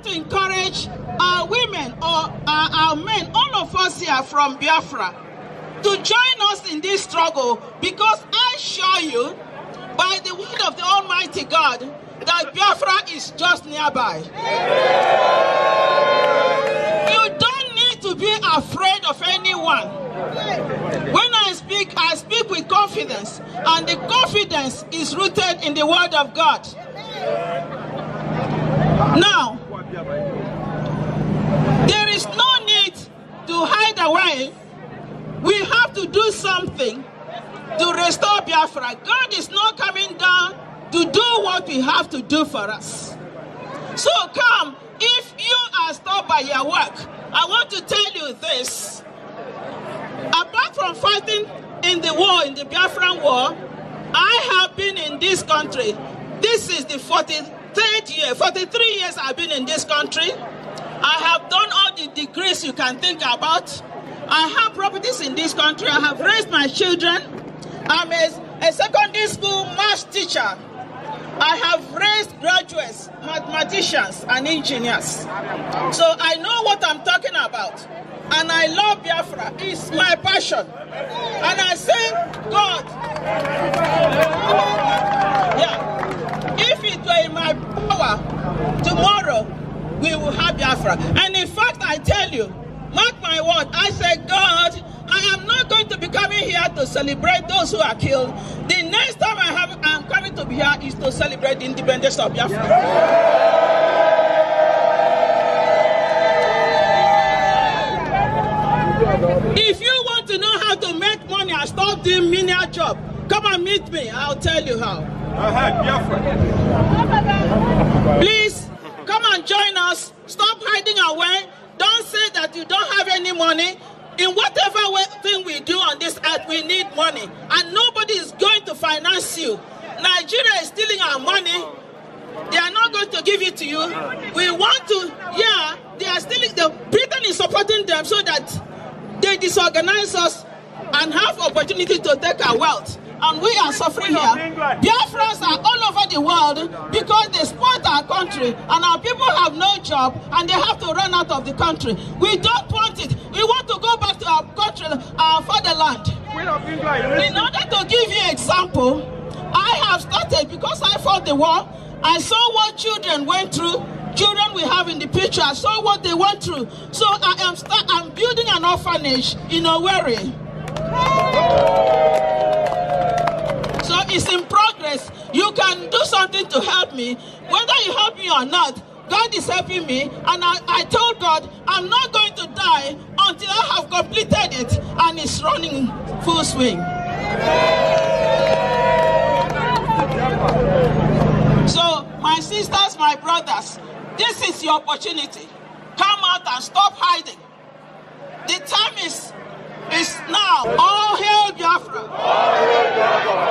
to encourage our women or our men, all of us here from Biafra, to join us in this struggle, because I assure you, by the word of the Almighty God, that Biafra is just nearby. You don't need to be afraid of anyone. When I speak with confidence, and the confidence is rooted in the word of God. Now, there is no need to hide away. We have to do something to restore Biafra. God is not coming down to do what we have to do for us. So come, if you are stopped by your work, I want to tell you this. Apart from fighting in the war, in the Biafran war, I have been in this country. This is the 43rd year, 43 years I've been in this country. I have done all the degrees you can think about. I have properties in this country. I have raised my children. I'm a secondary school math teacher. I have raised graduates, mathematicians, and engineers. So I know what I'm talking about. And I love Biafra. It's my passion. And I say, God, if it were in my power, tomorrow we will have Biafra. And in fact, I tell you, mark my word, I say, God, I am not going to be coming here to celebrate those who are killed. The next time I'm coming to be here is to celebrate the independence of Biafra. If you want to know how to make money and stop doing menial job, come and meet me. I'll tell you how. Please, come and join us. Stop hiding away. Don't say that you don't have any money. In whatever thing we do on this earth, we need money. And nobody is going to finance you. Nigeria is stealing our money. They are not going to give it to you. We want to, they are stealing. Britain is supporting them so that they disorganize us and have opportunity to take our wealth. And we are suffering here. Biafrans are all over the world because they spoil our country and our people have no job and they have to run out of the country. We don't want it. We want to go back to our country, our fatherland. In order to give you an example, I have started, because I fought the war, I saw what children went through. Children we have in the picture, I saw what they went through. So I'm building an orphanage in Owerri. So it's in progress. You can do something to help me. Whether you help me or not, God is helping me. And I told God, I'm not going to die until I have completed it. And it's running full swing. So, my sisters, my brothers, this is your opportunity. Come out and stop hiding. The time is now. All hail Biafra. All hail Biafra.